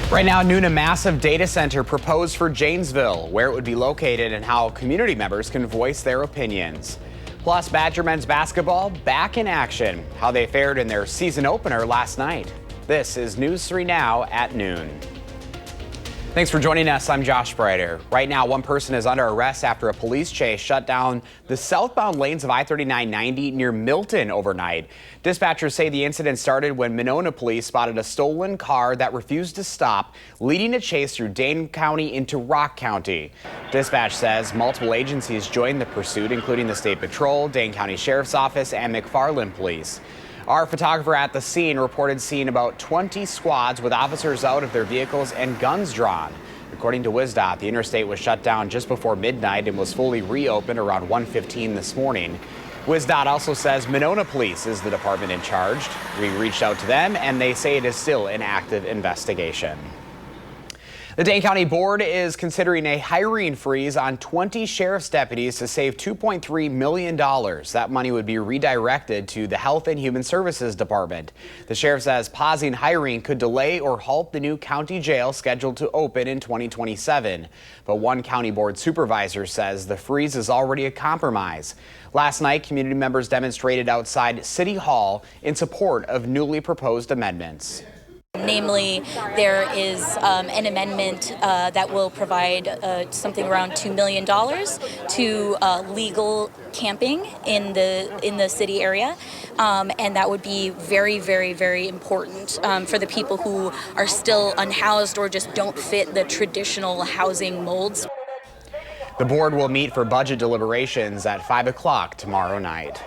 Right now, noon, a massive data center proposed for Janesville, where it would be located and how community members can voice their opinions. Plus, Badger men's basketball back in action, how they fared in their season opener last night. This is News 3 Now at noon. Thanks for joining us. I'm Josh Brighter. Right now, one person is under arrest after a police chase shut down the southbound lanes of I-39-90 near Milton overnight. Dispatchers say the incident started when Monona police spotted a stolen car that refused to stop, leading a chase through Dane County into Rock County. Dispatch says multiple agencies joined the pursuit, including the State Patrol, Dane County Sheriff's Office, and McFarland Police. Our photographer at the scene reported seeing about 20 squads with officers out of their vehicles and guns drawn. According to WISC-TV, the interstate was shut down just before midnight and was fully reopened around 1:15 this morning. WISC-TV also says Monona Police is the department in charge. We reached out to them and they say it is still an active investigation. The Dane County Board is considering a hiring freeze on 20 sheriff's deputies to save $2.3 million. That money would be redirected to the Health and Human Services Department. The sheriff says pausing hiring could delay or halt the new county jail scheduled to open in 2027. But one county board supervisor says the freeze is already a compromise. Last night, community members demonstrated outside City Hall in support of newly proposed amendments. Namely, there is an amendment that will provide something around $2 million to legal camping in the city area, and that would be very, very, very important for the people who are still unhoused or just don't fit the traditional housing molds. The board will meet for budget deliberations at 5 o'clock tomorrow night.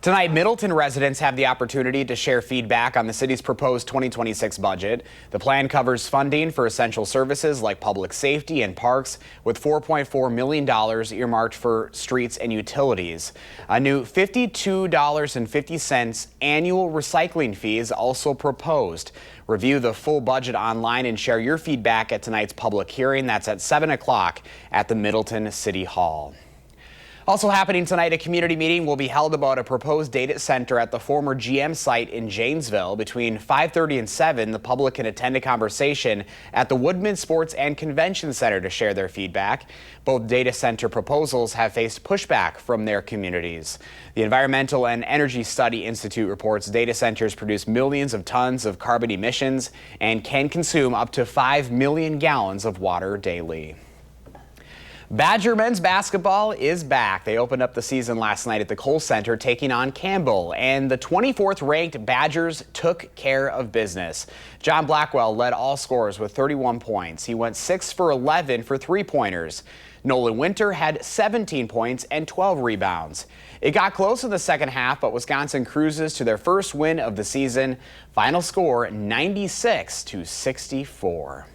Tonight, Middleton residents have the opportunity to share feedback on the city's proposed 2026 budget. The plan covers funding for essential services like public safety and parks, with $4.4 million earmarked for streets and utilities. A new $52.50 annual recycling fee is also proposed. Review the full budget online and share your feedback at tonight's public hearing. That's at 7 o'clock at the Middleton City Hall. Also happening tonight, a community meeting will be held about a proposed data center at the former GM site in Janesville. Between 5:30 and 7, the public can attend a conversation at the Woodman Sports and Convention Center to share their feedback. Both data center proposals have faced pushback from their communities. The Environmental and Energy Study Institute reports data centers produce millions of tons of carbon emissions and can consume up to 5 million gallons of water daily. Badger men's basketball is back. They opened up the season last night at the Kohl Center, taking on Campbell, and the 24th ranked Badgers took care of business. John Blackwell led all scorers with 31 points. He went 6 for 11 for three-pointers. Nolan Winter had 17 points and 12 rebounds. It got close in the second half, but Wisconsin cruises to their first win of the season. Final score 96-64.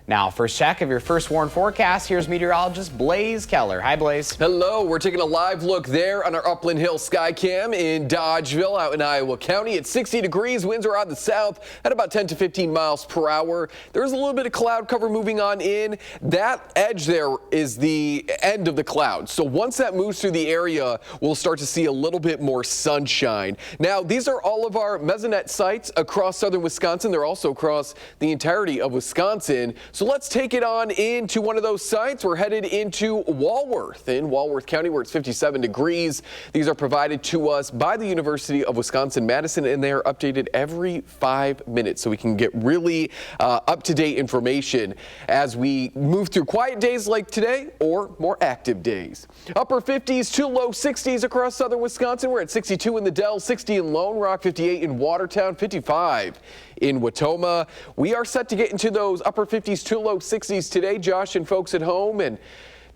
Now, first check of your first warn forecast, here's meteorologist Blaze Keller. Hi, Blaze. Hello. We're taking a live look there on our Upland Hill Skycam in Dodgeville out in Iowa County. It's 60 degrees. Winds are out of the south at about 10 to 15 miles per hour. There's a little bit of cloud cover moving on in. That edge there is the end of the cloud. So once that moves through the area, we'll start to see a little bit more sunshine. Now, these are all of our mesonet sites across southern Wisconsin. They're also across the entirety of Wisconsin. So let's take it on into one of those sites. We're headed into Walworth in Walworth County, where it's 57 degrees. These are provided to us by the University of Wisconsin-Madison, and they are updated every 5 minutes, so we can get really up-to-date information as we move through quiet days like today or more active days. Upper 50s to low 60s across southern Wisconsin. We're at 62 in the Dell, 60 in Lone Rock, 58 in Watertown, 55 in Watoma. We are set to get into those upper 50s to low 60s today, Josh and folks at home, and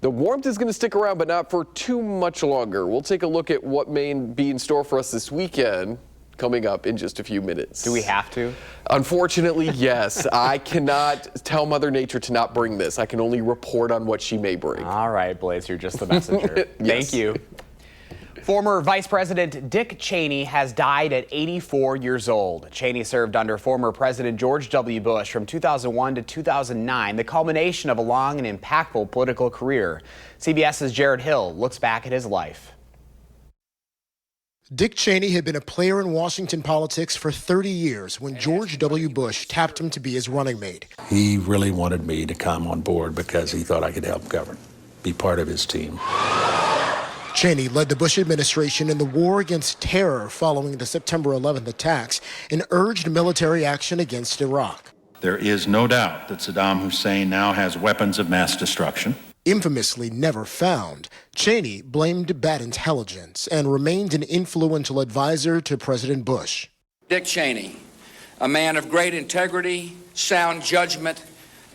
the warmth is going to stick around, but not for too much longer. We'll take a look at what may be in store for us this weekend coming up in just a few minutes. Do we have to? Unfortunately, yes. I cannot tell Mother Nature to not bring this. I can only report on what she may bring. All right, Blaze, you're just the messenger. Yes. Thank you. Former Vice President Dick Cheney has died at 84 years old. Cheney served under former President George W. Bush from 2001 to 2009, the culmination of a long and impactful political career. CBS's Jared Hill looks back at his life. Dick Cheney had been a player in Washington politics for 30 years when George W. Bush tapped him to be his running mate. He really wanted me to come on board because he thought I could help govern, be part of his team. Cheney led the Bush administration in the war against terror following the September 11th attacks and urged military action against Iraq. There is no doubt that Saddam Hussein now has weapons of mass destruction. Infamously never found, Cheney blamed bad intelligence and remained an influential advisor to President Bush. Dick Cheney, a man of great integrity, sound judgment,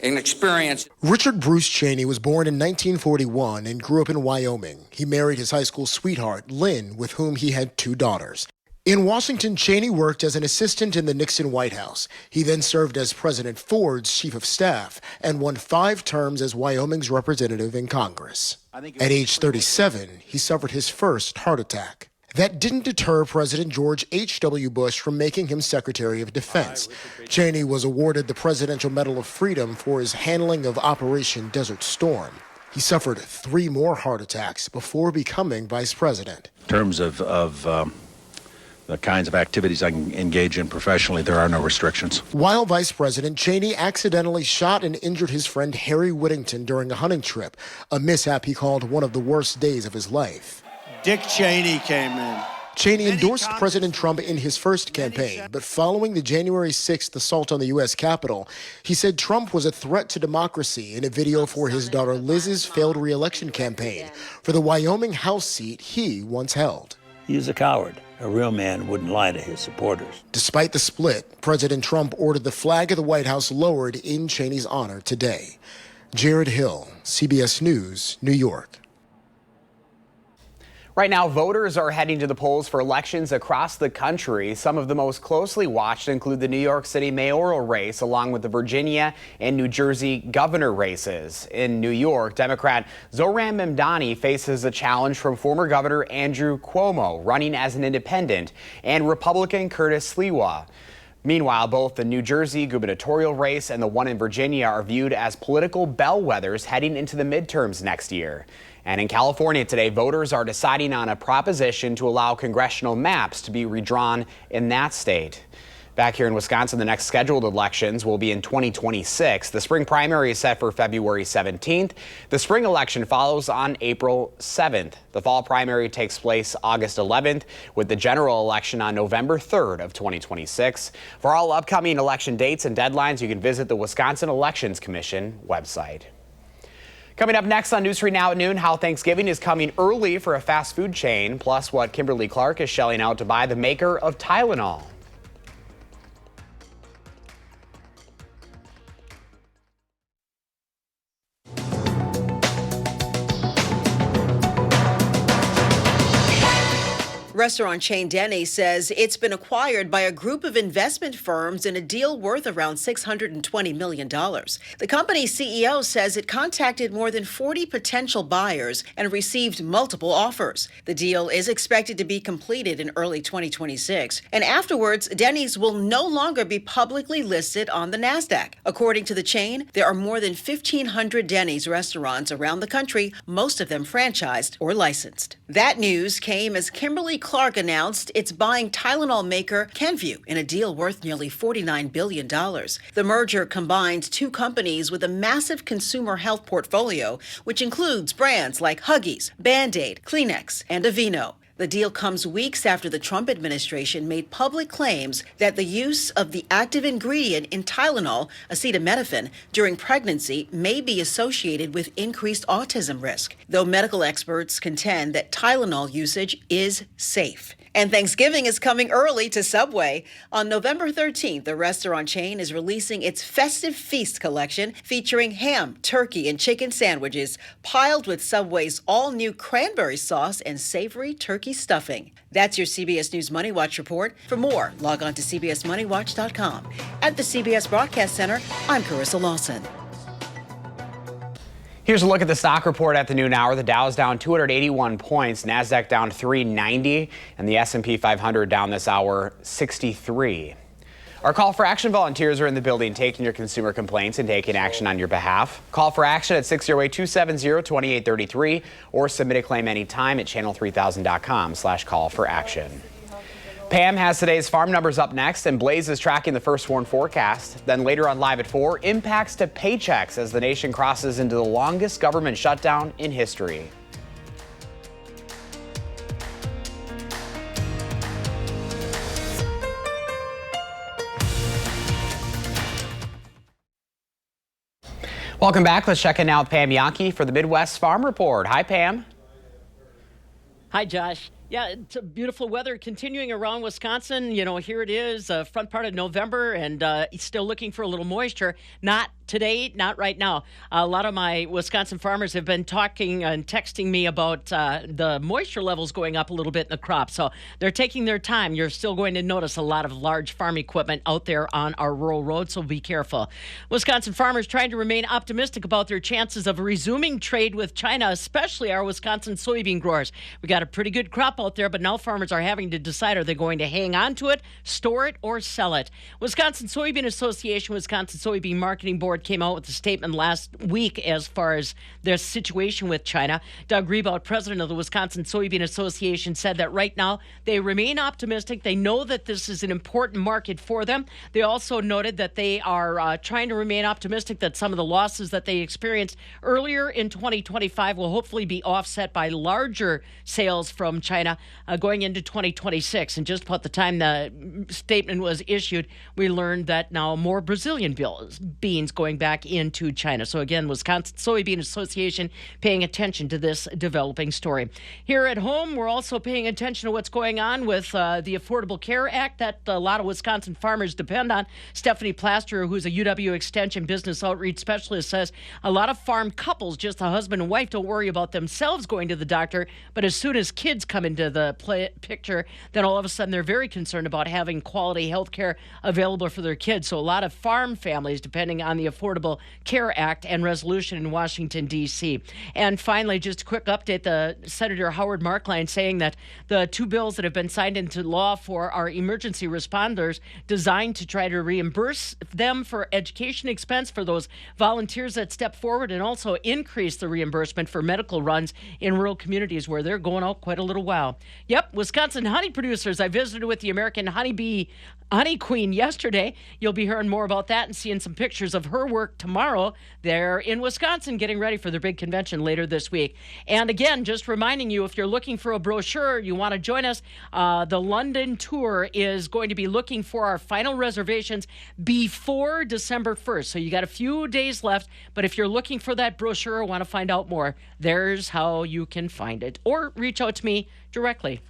and experience. Richard Bruce Cheney was born in 1941 and grew up in Wyoming. He married his high school sweetheart, Lynn, with whom he had 2 daughters. In Washington, Cheney worked as an assistant in the Nixon White House. He then served as President Ford's chief of staff and won 5 terms as Wyoming's representative in Congress. At age 37, he suffered his first heart attack. That didn't deter President George H.W. Bush from making him Secretary of Defense. Cheney was awarded the Presidential Medal of Freedom for his handling of Operation Desert Storm. He suffered 3 more heart attacks before becoming vice president. In terms of the kinds of activities I can engage in professionally, there are no restrictions. While vice president, Cheney accidentally shot and injured his friend Harry Whittington during a hunting trip, a mishap he called one of the worst days of his life. Dick Cheney came in. Cheney endorsed President Trump in his first campaign, but following the January 6th assault on the U.S. Capitol, he said Trump was a threat to democracy in a video for his daughter Liz's failed re-election campaign for the Wyoming House seat he once held. He's a coward. A real man wouldn't lie to his supporters. Despite the split, President Trump ordered the flag of the White House lowered in Cheney's honor today. Jared Hill, CBS News, New York. Right now, voters are heading to the polls for elections across the country. Some of the most closely watched include the New York City mayoral race, along with the Virginia and New Jersey governor races. In New York, Democrat Zohran Mamdani faces a challenge from former Governor Andrew Cuomo, running as an independent, and Republican Curtis Sliwa. Meanwhile, both the New Jersey gubernatorial race and the one in Virginia are viewed as political bellwethers heading into the midterms next year. And in California today, voters are deciding on a proposition to allow congressional maps to be redrawn in that state. Back here in Wisconsin, the next scheduled elections will be in 2026. The spring primary is set for February 17th. The spring election follows on April 7th. The fall primary takes place August 11th, with the general election on November 3rd of 2026. For all upcoming election dates and deadlines, you can visit the Wisconsin Elections Commission website. Coming up next on News 3 Now at noon, how Thanksgiving is coming early for a fast food chain, plus what Kimberly Clark is shelling out to buy the maker of Tylenol. Restaurant chain Denny's says it's been acquired by a group of investment firms in a deal worth around $620 million. The company's CEO says it contacted more than 40 potential buyers and received multiple offers. The deal is expected to be completed in early 2026. And afterwards, Denny's will no longer be publicly listed on the NASDAQ. According to the chain, there are more than 1,500 Denny's restaurants around the country, most of them franchised or licensed. That news came as Kimberly Clark announced it's buying Tylenol maker Kenvue in a deal worth nearly $49 billion. The merger combines 2 companies with a massive consumer health portfolio, which includes brands like Huggies, Band-Aid, Kleenex, and Aveeno. The deal comes weeks after the Trump administration made public claims that the use of the active ingredient in Tylenol, acetaminophen, during pregnancy may be associated with increased autism risk, though medical experts contend that Tylenol usage is safe. And Thanksgiving is coming early to Subway. On November 13th, the restaurant chain is releasing its Festive Feast collection featuring ham, turkey, and chicken sandwiches piled with Subway's all-new cranberry sauce and savory turkey stuffing. That's your CBS News Money Watch report. For more, log on to cbsmoneywatch.com. At the CBS Broadcast Center, I'm Carissa Lawson. Here's a look at the stock report at the noon hour. The Dow is down 281 points, NASDAQ down 390, and the S&P 500 down this hour 63. Our Call for Action volunteers are in the building taking your consumer complaints and taking action on your behalf. Call for action at 608-270-2833 or submit a claim anytime at channel3000.com/call-for-action. Pam has today's farm numbers up next, and Blaze is tracking the first warn forecast. Then later on Live at 4, impacts to paychecks as the nation crosses into the longest government shutdown in history. Welcome back. Let's check in now with Pam Yankee for the Midwest Farm Report. Hi, Pam. Hi, Josh. Yeah, it's beautiful weather continuing around Wisconsin. You know, here it is, front part of November, and still looking for a little moisture. Not today, not right now. A lot of my Wisconsin farmers have been talking and texting me about the moisture levels going up a little bit in the crop. So they're taking their time. You're still going to notice a lot of large farm equipment out there on our rural roads, so be careful. Wisconsin farmers trying to remain optimistic about their chances of resuming trade with China, especially our Wisconsin soybean growers. We got a pretty good crop out there, but now farmers are having to decide, are they going to hang on to it, store it, or sell it? Wisconsin Soybean Association, Wisconsin Soybean Marketing Board came out with a statement last week as far as their situation with China. Doug Rebout, president of the Wisconsin Soybean Association, said that right now they remain optimistic. They know that this is an important market for them. They also noted that they are trying to remain optimistic that some of the losses that they experienced earlier in 2025 will hopefully be offset by larger sales from China going into 2026. And just about the time the statement was issued, we learned that now more Brazilian beans going back into China. So again, Wisconsin Soybean Association paying attention to this developing story. Here at home, we're also paying attention to what's going on with the Affordable Care Act that a lot of Wisconsin farmers depend on. Stephanie Plaster, who's a UW Extension business outreach specialist, says a lot of farm couples, just a husband and wife, don't worry about themselves going to the doctor, but as soon as kids come into the picture, then all of a sudden they're very concerned about having quality health care available for their kids. So a lot of farm families depending on the Affordable Care Act and resolution in Washington, D.C. And finally, just a quick update, the Senator Howard Markline saying that the two bills that have been signed into law for our emergency responders designed to try to reimburse them for education expense for those volunteers that step forward and also increase the reimbursement for medical runs in rural communities where they're going out quite a little while. Yep, Wisconsin honey producers. I visited with the American Honey Queen yesterday. You'll be hearing more about that and seeing some pictures of her work tomorrow. They're in Wisconsin getting ready for their big convention later this week. And again, just reminding you, if you're looking for a brochure, you want to join us, the London tour is going to be looking for our final reservations before December 1st. So you got a few days left, but if you're looking for that brochure or want to find out more, there's how you can find it. Or reach out to me directly.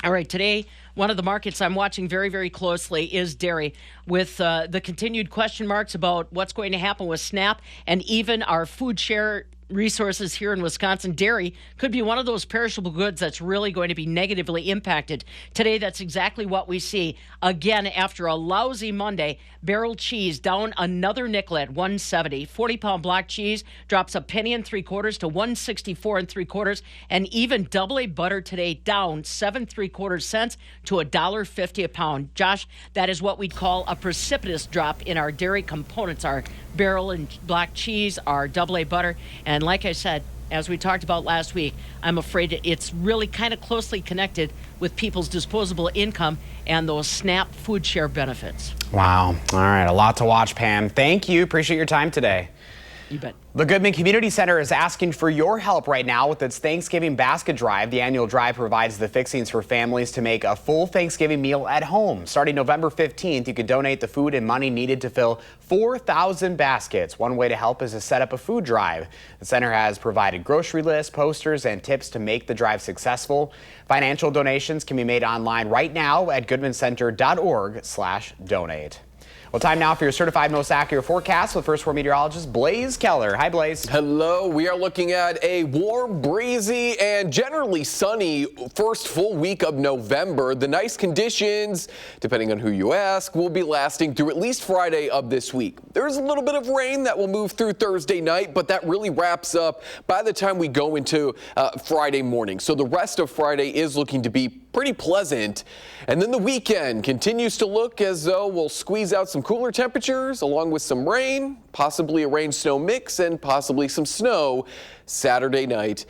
All right, today, one of the markets I'm watching very, very closely is dairy, with the continued question marks about what's going to happen with SNAP and even our food share resources here in Wisconsin. Dairy could be one of those perishable goods that's really going to be negatively impacted. Today, that's exactly what we see. Again, after a lousy Monday, barrel cheese down another nickel at $1.70. 40-pound block cheese drops $1 3/4 to $1.64 3/4. And even double A butter today down 7 3/4 cents to $1.50 a pound. Josh, that is what we'd call a precipitous drop in our dairy components, our barrel and block cheese, our double A butter. And like I said, as we talked about last week, I'm afraid it's really kind of closely connected with people's disposable income and those SNAP food share benefits. Wow. All right. A lot to watch, Pam. Thank you. Appreciate your time today. You bet. The Goodman Community Center is asking for your help right now with its Thanksgiving basket drive. The annual drive provides the fixings for families to make a full Thanksgiving meal at home. Starting November 15th, you can donate the food and money needed to fill 4,000 baskets. One way to help is to set up a food drive. The center has provided grocery lists, posters, and tips to make the drive successful. Financial donations can be made online right now at goodmancenter.org/donate. Well, time now for your certified most accurate forecast with First Warn meteorologist Blaze Keller. Hi, Blaze. Hello. We are looking at a warm, breezy, and generally sunny first full week of November. The nice conditions, depending on who you ask, will be lasting through at least Friday of this week. There's a little bit of rain that will move through Thursday night, but that really wraps up by the time we go into Friday morning. So the rest of Friday is looking to be pretty pleasant. And then the weekend continues to look as though we'll squeeze out some cooler temperatures along with some rain, possibly a rain-snow mix, and possibly some snow Saturday night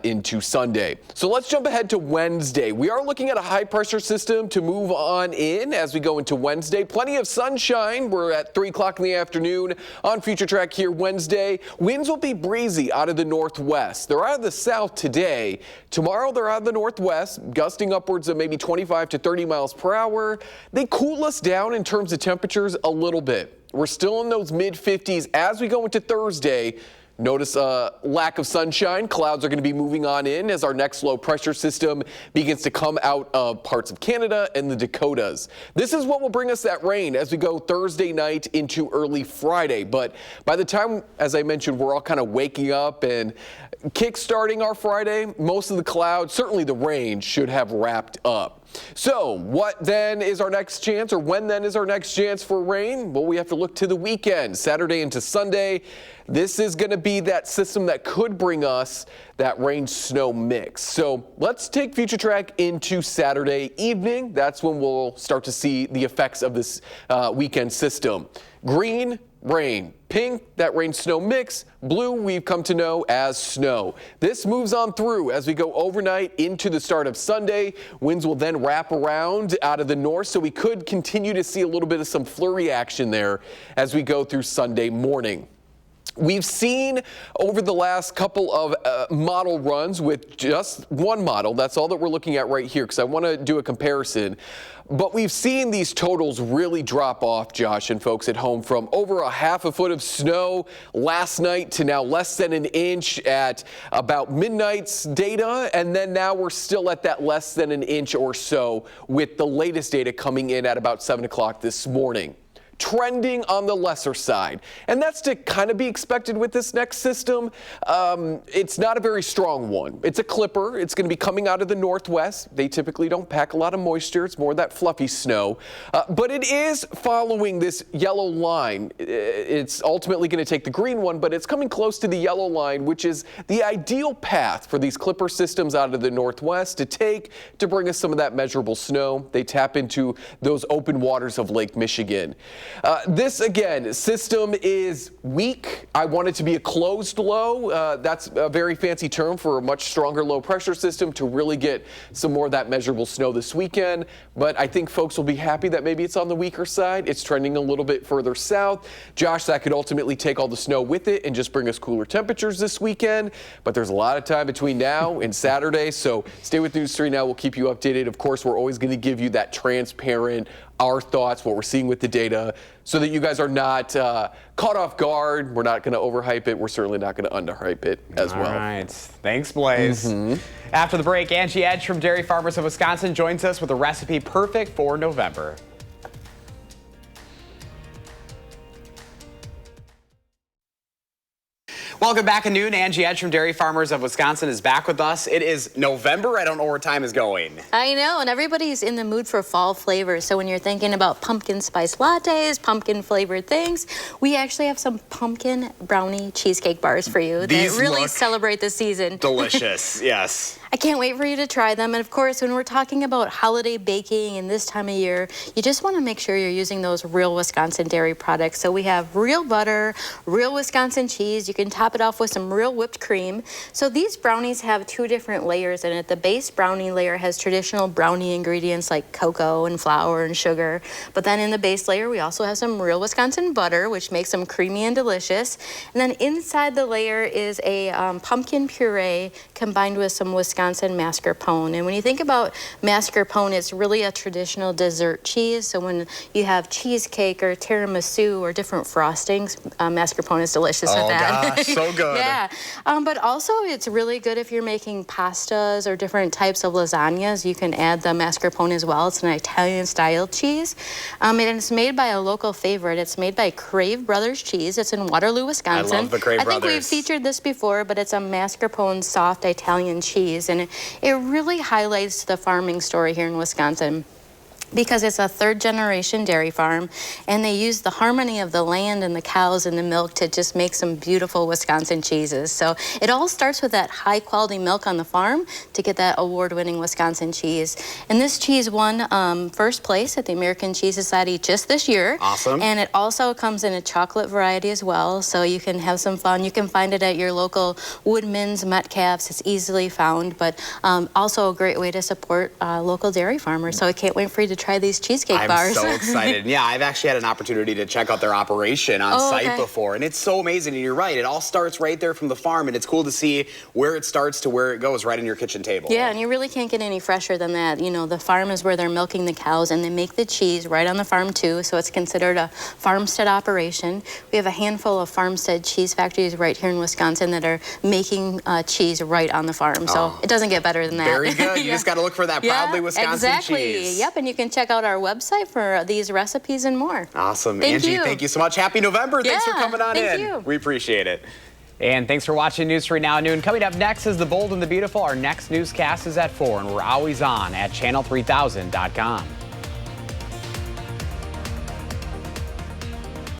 into Sunday. So let's jump ahead to Wednesday. We are looking at a high-pressure system to move on in as we go into Wednesday. Plenty of sunshine. We're at 3 o'clock in the afternoon on Future Track here Wednesday. Winds will be breezy out of the northwest. They're out of the south today. Tomorrow they're out of the northwest, gusting upwards of maybe 25 to 30 miles per hour. They cool us down in terms of temperatures a little bit. We're still in those mid-50s as we go into Thursday. Notice a lack of sunshine. Clouds are going to be moving on in as our next low pressure system begins to come out of parts of Canada and the Dakotas. This is what will bring us that rain as we go Thursday night into early Friday. But by the time, as I mentioned, we're all kind of waking up and kick-starting our Friday, most of the clouds, certainly the rain, should have wrapped up. So what then is our next chance, or when then is our next chance for rain? Well, we have to look to the weekend, Saturday into Sunday. This is going to be that system that could bring us that rain-snow mix. So let's take Future Track into Saturday evening. That's when we'll start to see the effects of this weekend system. Green, rain. Pink, that rain-snow mix. Blue, we've come to know as snow. This moves on through as we go overnight into the start of Sunday. Winds will then wrap around out of the north, so we could continue to see a little bit of some flurry action there as we go through Sunday morning. We've seen over the last couple of model runs with just one model. That's all that we're looking at right here because I want to do a comparison. But we've seen these totals really drop off, Josh and folks at home, from over a half a foot of snow last night to now less than an inch at about midnight's data. And then now we're still at that less than an inch or so with the latest data coming in at about 7 o'clock this morning. Trending on the lesser side. And that's to kind of be expected with this next system. It's not a very strong one. It's a clipper. It's going to be coming out of the northwest. They typically don't pack a lot of moisture. It's more that fluffy snow. But it is following this yellow line. It's ultimately going to take the green one, but it's coming close to the yellow line, which is the ideal path for these clipper systems out of the northwest to take to bring us some of that measurable snow. They tap into those open waters of Lake Michigan. This, again, system is weak. I want it to be a closed low. That's a very fancy term for a much stronger low pressure system to really get some more of that measurable snow this weekend. But I think folks will be happy that maybe it's on the weaker side. It's trending a little bit further south. Josh, that could ultimately take all the snow with it and just bring us cooler temperatures this weekend. But there's a lot of time between now and Saturday. So stay with News 3 Now. We'll keep you updated. Of course, we're always going to give you that transparent, our thoughts, what we're seeing with the data, so that you guys are not caught off guard. We're not going to overhype it. We're certainly not going to underhype it as well. All right. Thanks, Blaze. After the break, Angie Edge from Dairy Farmers of Wisconsin joins us with a recipe perfect for November. Welcome back at noon. Angie Edge from Dairy Farmers of Wisconsin is back with us. It is November. I don't know where time is going. I know, and everybody's in the mood for fall flavors. So when you're thinking about pumpkin spice lattes, pumpkin flavored things, we actually have some pumpkin brownie cheesecake bars for you that really celebrate the season. Delicious, yes. I can't wait for you to try them. And of course, when we're talking about holiday baking and this time of year, you just want to make sure you're using those real Wisconsin dairy products. So we have real butter, real Wisconsin cheese. You can top it off with some real whipped cream. So these brownies have 2 different layers in it. The base brownie layer has traditional brownie ingredients like cocoa and flour and sugar. But then in the base layer, we also have some real Wisconsin butter, which makes them creamy and delicious. And then inside the layer is a pumpkin puree combined with some Wisconsin mascarpone. And when you think about mascarpone, it's really a traditional dessert cheese. So when you have cheesecake or tiramisu or different frostings, mascarpone is delicious with that. Oh gosh, so good. Yeah, but also it's really good if you're making pastas or different types of lasagnas. You can add the mascarpone as well. It's an Italian-style cheese, and it's made by a local favorite. It's made by Crave Brothers Cheese. It's in Waterloo, Wisconsin. I love the Crave Brothers. I think we've featured this before, but it's a mascarpone soft Italian cheese, and it really highlights the farming story here in Wisconsin. because it's a third-generation dairy farm, and they use the harmony of the land and the cows and the milk to just make some beautiful Wisconsin cheeses. So it all starts with that high-quality milk on the farm to get that award-winning Wisconsin cheese. And this cheese won first place at the American Cheese Society just this year. Awesome. And it also comes in a chocolate variety as well, so you can have some fun. You can find it at your local Woodman's, Metcalf's. It's easily found, but also a great way to support local dairy farmers. So I can't wait for you to try these cheesecake bars. I'm so excited. Yeah, I've actually had an opportunity to check out their operation on site before, and it's so amazing. And you're right, it all starts right there from the farm, and it's cool to see where it starts to where it goes right in your kitchen table. Yeah, and you really can't get any fresher than that. You know, the farm is where they're milking the cows, and they make the cheese right on the farm too, so it's considered a farmstead operation. We have a handful of farmstead cheese factories right here in Wisconsin that are making cheese right on the farm, so it doesn't get better than that. Very good. You just got to look for that proudly Wisconsin cheese. Yep, and you can check out our website for these recipes and more. Awesome. Angie, thank you so much. Happy November. Thanks for coming on in. Thank you. We appreciate it. And thanks for watching News 3 Now at noon. Coming up next is The Bold and the Beautiful. Our next newscast is at 4, and we're always on at channel3000.com.